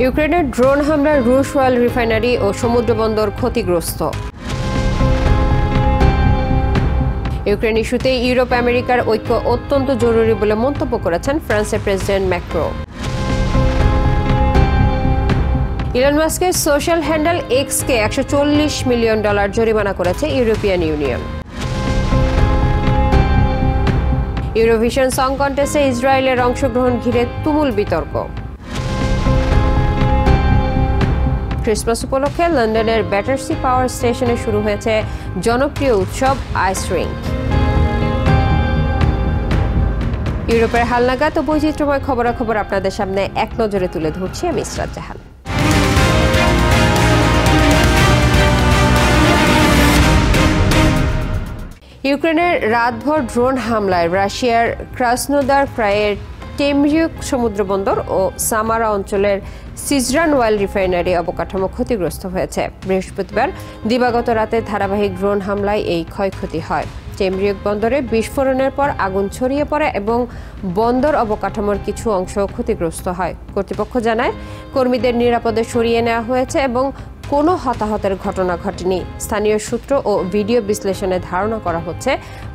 ইউক্রেনের ড্রোন হামলায় রুশ অয়েল রিফাইনারি ও সমুদ্রবন্দর ক্ষতিগ্রস্ত। ইউক্রেন ইস্যুতে ইউরোপ আমেরিকার ঐক্য অত্যন্ত জরুরি বলে মন্তব্য করেছেন ফ্রান্সের প্রেসিডেন্ট ম্যাক্রো। ইলন মাস্কের সোশ্যাল হ্যান্ডেল এক্সকে $140 মিলিয়ন জরিমানা করেছে ইউরোপিয়ান ইউনিয়ন। ইউরোভিশন সং কন্টেস্টে ইসরায়েলের অংশগ্রহণ ঘিরে তুমুল বিতর্ক। ক্রিসমাস উপলক্ষে লন্ডনের ব্যাটারসি পাওয়ার স্টেশনে শুরু হয়েছে জনপ্রিয় উৎসব আইস রিঙ্ক। ইউরোপের হালনাগাদ ও বৈচিত্র্যময় খবরাখবর আপনাদের সামনে এক নজরে তুলে ধরছি আমি ইসরাত জাহান। ইউক্রেনের রাতভর ড্রোন হামলায় রাশিয়ার ক্রাসনোদার ক্রায়ের টেমরিউক সমুদ্রবন্দর ও সামারা অঞ্চলের সিজরান অয়েল রিফাইনারি অবকাঠামো ক্ষতিগ্রস্ত হয়েছে। বৃহস্পতিবার দিবাগত রাতে ধারাবাহিক ড্রোন হামলায় এই ক্ষয়ক্ষতি হয়। টেমরিউক বন্দরে বিস্ফোরণের পর আগুন ছড়িয়ে পড়ে এবং বন্দর অবকাঠামোর কিছু অংশ ক্ষতিগ্রস্ত হয়। কর্তৃপক্ষ জানায় কর্মীদের নিরাপদে সরিয়ে নেওয়া হয়েছে এবং কোনো হতাহতের ঘটনা ঘটেনি। স্থানীয় সূত্র ও ভিডিও বিশ্লেষণে ধারণা করা হচ্ছে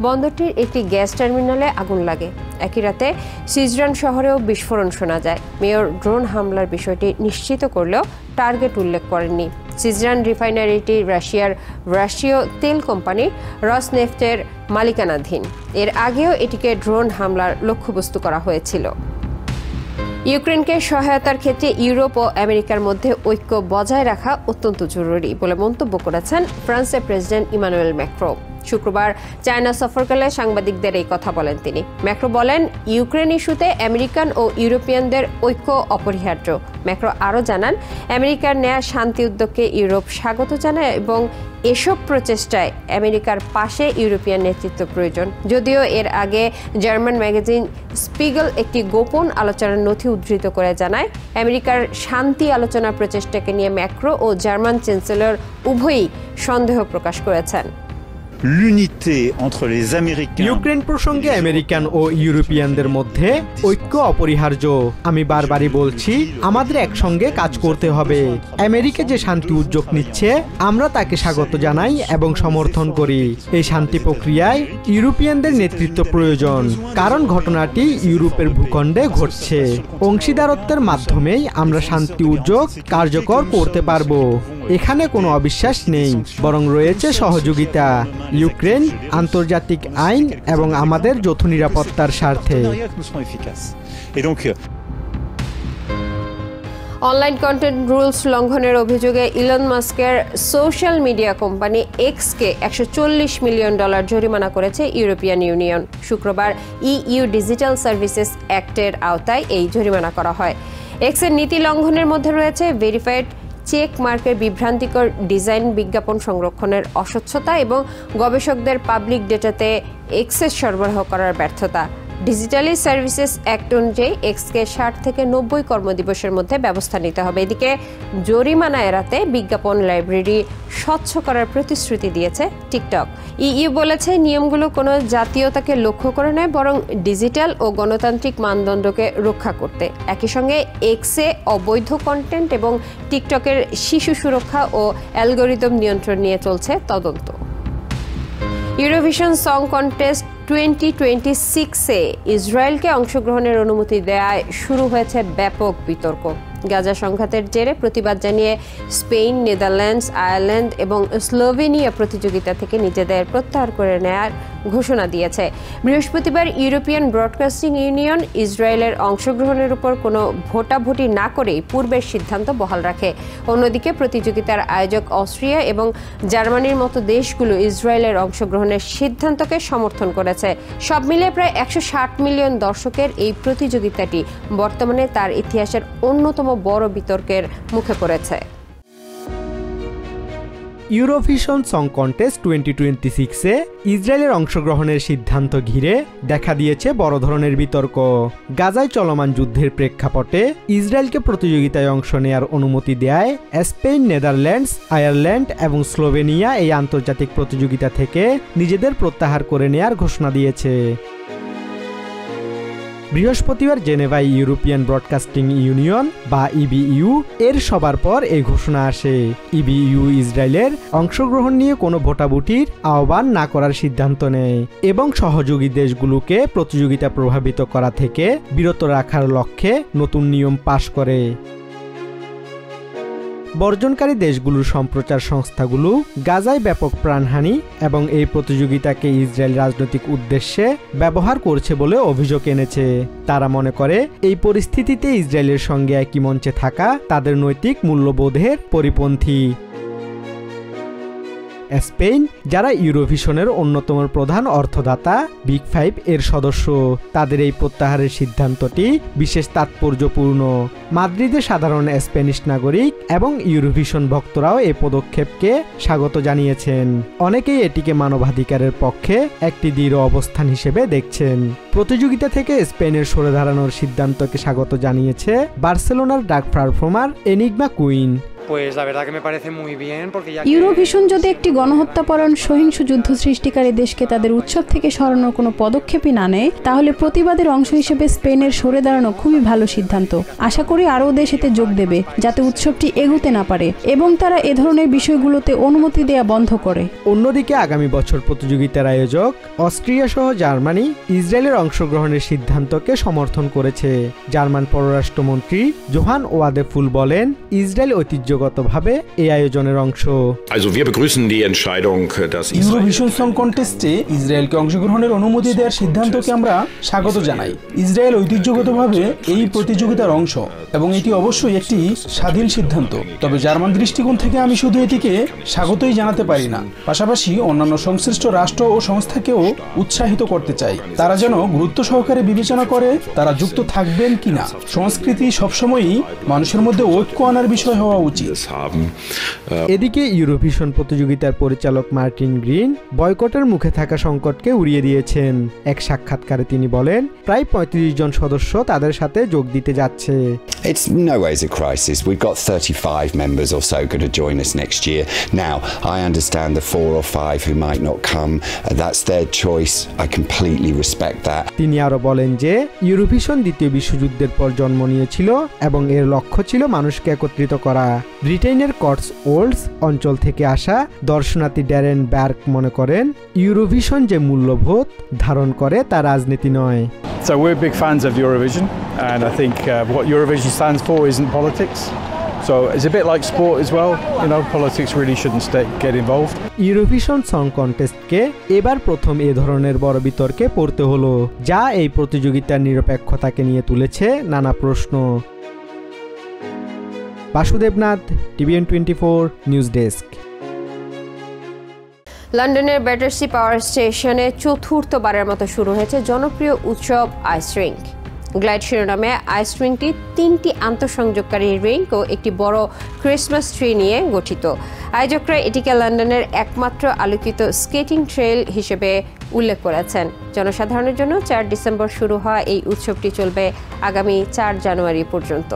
বন্দরটির একটি গ্যাস টার্মিনালে আগুন লাগে। একই রাতে সিজরান শহরেও বিস্ফোরণ শোনা যায়। মেয়র ড্রোন হামলার বিষয়টি নিশ্চিত করলেও টার্গেট উল্লেখ করেননি। সিজরান রিফাইনারিটি রাশিয়ার রাশীয় তেল কোম্পানি রসনেফটের মালিকানাধীন। এর আগেও এটিকে ড্রোন হামলার লক্ষ্যবস্তু করা হয়েছিল। ইউক্রেনকে সহায়তার ক্ষেত্রে ইউরোপ ও আমেরিকার মধ্যে ঐক্য বজায় রাখা অত্যন্ত জরুরি বলে মন্তব্য করেছেন ফ্রান্সের প্রেসিডেন্ট ইমানুয়েল ম্যাক্রো। শুক্রবার চায়না সফরকালে সাংবাদিকদের এই কথা বলেন তিনি। ম্যাক্রো বলেন, ইউক্রেন ইস্যুতে আমেরিকান ও ইউরোপিয়ানদের ঐক্য অপরিহার্য। ম্যাক্রো আরও জানান, আমেরিকার নেয়া শান্তি উদ্যোগকে ইউরোপ স্বাগত জানায় এবং এসব প্রচেষ্টায় আমেরিকার পাশে ইউরোপিয়ান নেতৃত্ব প্রয়োজন। যদিও এর আগে জার্মান ম্যাগাজিন স্পিগল একটি গোপন আলোচনার নথি উদ্ধৃত করে জানায়, আমেরিকার শান্তি আলোচনার প্রচেষ্টাকে নিয়ে ম্যাক্রো ও জার্মান চ্যান্সেলর উভয়ই সন্দেহ প্রকাশ করেছেন। ইউক্রেন প্রসঙ্গে আমেরিকান ও ইউরোপিয়ানদের মধ্যে ঐক্য অপরিহার্য। আমি বারবারই বলছি, আমাদের একসঙ্গে কাজ করতে হবে। আমেরিকা যে শান্তি উদ্যোগ নিচ্ছে, আমরা তাকে স্বাগত জানাই এবং সমর্থন করি। এই শান্তি প্রক্রিয়ায় ইউরোপিয়ানদের নেতৃত্ব প্রয়োজন, কারণ ঘটনাটি ইউরোপের ভূখণ্ডে ঘটছে। অংশীদারত্বের মাধ্যমেই আমরা শান্তি উদ্যোগ কার্যকর করতে পারব। এখানে কোনো অবিশ্বাস নেই, বরং রয়েছে সহযোগিতা। ইউক্রেন আন্তর্জাতিক আইন এবং আমাদের যৌথ নিরাপত্তার স্বার্থে। অনলাইন কন্টেন্ট রুলস লঙ্ঘনের অভিযোগে ইলন মাস্কের সোশ্যাল মিডিয়া কোম্পানি এক্সকে $140 মিলিয়ন জরিমানা করেছে ইউরোপিয়ান ইউনিয়ন। শুক্রবার ইইউ ডিজিটাল সার্ভিসেস অ্যাক্টের আওতায় এই জরিমানা করা হয়। এক্সের নীতি লঙ্ঘনের মধ্যে রয়েছে ভেরিফাইড চেক মার্কের বিভ্রান্তিকর ডিজাইন, বিজ্ঞাপন সংরক্ষণের অস্বচ্ছতা এবং গবেষকদের পাবলিক ডেটাতে এক্সেস সরবরাহ করার ব্যর্থতা। ডিজিটালি সার্ভিসেস অ্যাক্ট অনুযায়ী এক্সকে 60 থেকে 90 কর্মদিবসের মধ্যে ব্যবস্থা নিতে হবে। এদিকে জরিমানা এড়াতে বিজ্ঞাপন লাইব্রেরি স্বচ্ছ করার প্রতিশ্রুতি দিয়েছে টিকটক। ইইউ বলেছে, নিয়মগুলো কোনো জাতীয়তাকে লক্ষ্য করে নয়, বরং ডিজিটাল ও গণতান্ত্রিক মানদণ্ডকে রক্ষা করতে। একই সঙ্গে এক্সে অবৈধ কন্টেন্ট এবং টিকটকের শিশু সুরক্ষা ও অ্যালগোরিদম নিয়ন্ত্রণ নিয়ে চলছে তদন্ত। ইউরোভিশন সং কন্টেস্ট 2026-এ ইসরায়েলকে অংশগ্রহণের অনুমতি দেওয়ায় শুরু হয়েছে ব্যাপক বিতর্ক। গাজা সংঘাতের জেরে প্রতিবাদ জানিয়ে স্পেন, নেদারল্যান্ডস, আয়ারল্যান্ড এবং স্লোভেনিয়া প্রতিযোগিতা থেকে নিজেদের প্রত্যাহার করে নেয়ার ঘোষণা দিয়েছে। বৃহস্পতিবার ইউরোপিয়ান ব্রডকাস্টিং ইউনিয়ন ইসরায়েলের অংশগ্রহণের উপর কোনো ভোটাভুটি না করেই পূর্বের সিদ্ধান্ত বহাল রাখে। অন্যদিকে প্রতিযোগিতার আয়োজক অস্ট্রিয়া এবং জার্মানির মতো দেশগুলো ইসরায়েলের অংশগ্রহণের সিদ্ধান্তকে সমর্থন করেছে। সব মিলিয়ে প্রায় 160 মিলিয়ন দর্শকের এই প্রতিযোগিতাটি বর্তমানে তার ইতিহাসের অন্যতম বড় বিতর্কের মুখে পড়েছে। ইউরোভিশন সং কন্টেস্ট 2026-এ ইসরায়েলের অংশগ্রহণের সিদ্ধান্ত ঘিরে দেখা দিয়েছে বড় ধরনের বিতর্ক। গাজায় চলমান যুদ্ধের প্রেক্ষাপটে ইসরায়েলকে প্রতিযোগিতায় অংশ নেয়ার অনুমতি দেয় স্পেন, নেদারল্যান্ডস, আয়ারল্যান্ড এবং স্লোভেনিয়া এই আন্তর্জাতিক প্রতিযোগিতা থেকে নিজেদের প্রত্যাহার করে নেয়ার ঘোষণা দিয়েছে। বৃহস্পতিবার জেনেভায় ইউরোপিয়ান ব্রডকাস্টিং ইউনিয়ন বা ইবিইউ এর সবার পর এই ঘোষণা আসে। ইবিইউ ইসরায়েলের অংশগ্রহণ নিয়ে কোনো ভোটাভুটির আহ্বান না করার সিদ্ধান্ত নেয় এবং সহযোগী দেশগুলোকে প্রতিযোগিতা প্রভাবিত করা থেকে বিরত রাখার লক্ষ্যে নতুন নিয়ম পাশ করে। বর্জনকারী দেশগুলোর সম্প্রচার সংস্থাগুলো গাজায় ব্যাপক প্রাণহানি এবং এই প্রতিযোগিতাকে ইসরায়েল রাজনৈতিক উদ্দেশ্যে ব্যবহার করছে বলে অভিযোগ এনেছে। তারা মনে করে এই পরিস্থিতিতে ইসরায়েলের সঙ্গে একই মঞ্চে থাকা তাদের নৈতিক মূল্যবোধের পরিপন্থী। স্পেন, যারা ইউরোভিশনের অন্যতম প্রধান অর্থদাতা বিগ ফাইভ এর সদস্য, তাদের এই প্রত্যাহারের সিদ্ধান্তটি বিশেষ তাৎপর্যপূর্ণ। মাদ্রিদে সাধারণ স্প্যানিশ নাগরিক এবং ইউরোভিশন ভক্তরাও এই পদক্ষেপকে স্বাগত জানিয়েছেন। অনেকেই এটিকে মানবাধিকারের পক্ষে একটি দৃঢ় অবস্থান হিসেবে দেখছেন। প্রতিযোগিতা থেকে স্পেনের সরে দাঁড়ানোর সিদ্ধান্তকে স্বাগত জানিয়েছে বার্সেলোনার ডাক পারফর্মার এনিগমা কুইন। ইউরোভিশন যদি একটি গণহত্যাপরণ সহিংস যুদ্ধ সৃষ্টিকারী দেশকে তাদের উৎসব থেকে সরানোর কোনো পদক্ষেপই না নেয়, তাহলে প্রতিবাদের অংশ হিসেবে স্পেনের সরে দাঁড়ানো খুবই ভালো সিদ্ধান্ত। আশা করি আরও দেশ এতে যোগ দেবে যাতে উৎসবটি এগোতে না পারে এবং তারা এ ধরনের বিষয়গুলোতে অনুমতি দেয়া বন্ধ করে। অন্যদিকে আগামী বছর প্রতিযোগিতার আয়োজক অস্ট্রিয়া সহ জার্মানি ইসরায়েলের অংশগ্রহণের সিদ্ধান্তকে সমর্থন করেছে। জার্মান পররাষ্ট্রমন্ত্রী জোহান ওয়াদেফুল বলেন, ইসরায়েল ঐতিহ্যগতভাবে এই আয়োজনের অংশ। ইউরোভিশন সং কন্টেস্টে ইসরায়েলকে অংশগ্রহণের অনুমতি দেওয়ার সিদ্ধান্তকে আমরা স্বাগত জানাই। ইসরায়েল ঐতিহ্যগতভাবে এই প্রতিযোগিতার অংশ এবং এটি অবশ্যই একটি স্বাধীন সিদ্ধান্ত। তবে জার্মান দৃষ্টিকোণ থেকে আমি শুধু এটিকে স্বাগতই জানাতে পারি না, পাশাপাশি অন্যান্য সংশ্লিষ্ট রাষ্ট্র ও সংস্থাকেও উৎসাহিত করতে চাই। তারা যেন গুরুত্ব সহকারে বিবেচনা করে তারা যুক্ত থাকবেন কিনা। সংস্কৃতি সবসময়ই মানুষের মধ্যে ঐক্য আনার বিষয় হওয়া উচিত। এদিকে ইউরোভিশন প্রতিযোগিতার পরিচালক মার্টিন গ্রিন বয়কটের মুখে থাকা সংকটকে উড়িয়ে দিয়েছেন। এক সাক্ষাৎকারে তিনি বলেন, প্রায় 35 জন সদস্য তাদের সাথে যোগ দিতে যাচ্ছে। It's no ways a crisis. We've got 35 members or so going to join us next year. Now, I understand the 4 or 5 who might not come. That's their choice. I completely respect that. তিনি আরো বলেন যে Eurovision দ্বিতীয় বিশ্বযুদ্ধের পর জন্ম নিয়েছিল এবং এর লক্ষ্য ছিল মানুষকে একত্রিত করা। ব্রিটেনের কটসওল্ডস অঞ্চল থেকে আসা দর্শনার্থী ড্যারেন বার্ক মনে করেন, ইউরোভিশন যে মূল্যবোধ ধারণ করে তা রাজনীতি নয়। So we're big fans of Eurovision, and I think what Eurovision stands for isn't politics. So it's a bit like sport as well. You know, politics really shouldn't get involved. Eurovision song কন্টেস্টকে এবার প্রথম এ ধরনের বড় বিতর্কে পড়তে হলো, যা এই প্রতিযোগিতার নিরপেক্ষতাকে নিয়ে তুলেছে নানা প্রশ্ন। Basudebnath, TVN 24 news desk. লন্ডনের ব্যাটারসি পাওয়ার স্টেশনে চতুর্থবারের মতো শুরু হয়েছে জনপ্রিয় উৎসব আইস রিঙ্ক। গ্লাইড শিরোনামে আইস রিঙ্কটি 3টি আন্তঃসংযোগকারী রিঙ্ক ও একটি বড় ক্রিসমাস ট্রি নিয়ে গঠিত। আয়োজকরা এটিকে লন্ডনের একমাত্র আলোকিত স্কেটিং ট্রেল হিসেবে উল্লেখ করেছেন। জনসাধারণের জন্য 4 ডিসেম্বর শুরু হওয়া এই উৎসবটি চলবে আগামী 4 জানুয়ারি পর্যন্ত।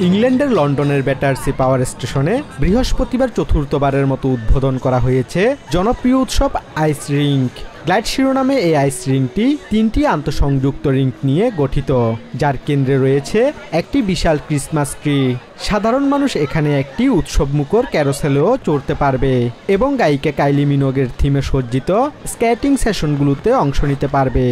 ইংল্যান্ডের লন্ডনের ব্যাটারসি পাওয়ার স্টেশনে বৃহস্পতিবার চতুর্থবারের মতো উদ্বোধন করা হয়েছে জনপ্রিয় উৎসব আইস রিঙ্ক। গ্লাইড শিরোনামে এই আইস রিঙ্কটি 3টি আন্তঃসংযুক্ত রিঙ্ক নিয়ে গঠিত, যার কেন্দ্রে রয়েছে একটি বিশাল ক্রিসমাস ট্রি। সাধারণ মানুষ এখানে একটি উৎসবমুখর ক্যারোসেলেও চড়তে পারবে এবং গায়িকা কাইলি মিনোগের থিমে সজ্জিত স্কেটিং সেশনগুলোতে অংশ নিতে পারবে।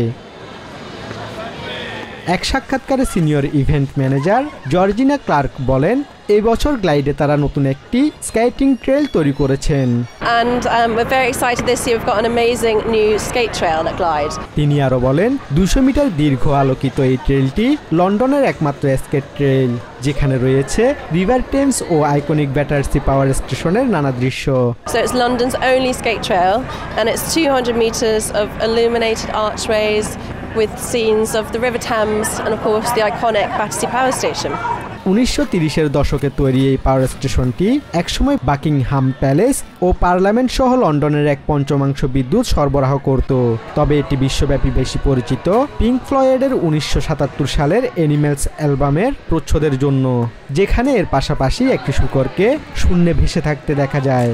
এক সাক্ষাৎকারে senior event manager Georgina Clarke বলেন, এই বছর গ্লাইডে তারা নতুন একটি স্কেটিং ট্রেল তৈরি করেছেন। তিনি আরো বলেন, 200 মিটার দীর্ঘ আলোকিত এই ট্রেলটি লন্ডনের একমাত্র স্কেট ট্রেল, যেখানে রয়েছে রিভার টেমস ও আইকনিক ব্যাটারসি পাওয়ার স্টেশনের নানা দৃশ্য। So it's London's only skate trail and it's 200 meters of illuminated archways with scenes of the River Thames and of course the iconic Battersea Power Station. 1930-এর দশকে তৈরি এই পাওয়ার স্টেশনটি একসময় বাকিংহাম প্যালেস ও parliament সহ লন্ডনের 1/5 বিদ্যুৎ সরবরাহ করত। তবে এটি বিশ্বব্যাপী বেশি পরিচিত পিঙ্ক ফ্লয়েডের 1977 সালের অ্যানিমেলস অ্যালবামের প্রচ্ছদের জন্য, যেখানে এর পাশাপাশি একটি শূকরকে শূন্যে ভেসে থাকতে দেখা যায়।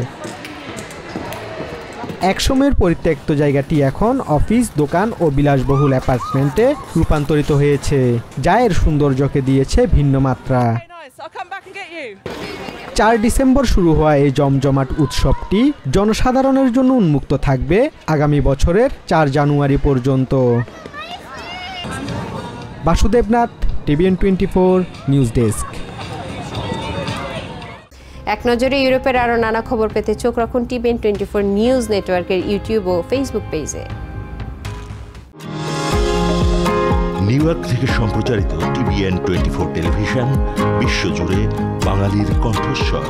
একসময়ের পরিত্যক্ত জায়গাটি এখন অফিস, দোকান ও বিলাসবহুল অ্যাপার্টমেন্টে রূপান্তরিত হয়েছে, যা এর সৌন্দর্যকে দিয়েছে ভিন্ন মাত্রা। 4 ডিসেম্বর শুরু হওয়া এই জমজমাট উৎসবটি জনসাধারণের জন্য উন্মুক্ত থাকবে আগামী বছরের 4 জানুয়ারি পর্যন্ত। Basudebnath, TVN24 news desk. এক নজরে ইউরোপের আরও নানা খবর পেতে চোখ রাখুন TVN24 নিউজ নেটওয়ার্কের ইউটিউব ও ফেসবুক পেজে। নিউ ইয়র্ক থেকে সম্প্রচারিত TVN24 টেলিভিশন বিশ্বজুড়ে বাঙালির কণ্ঠস্বর।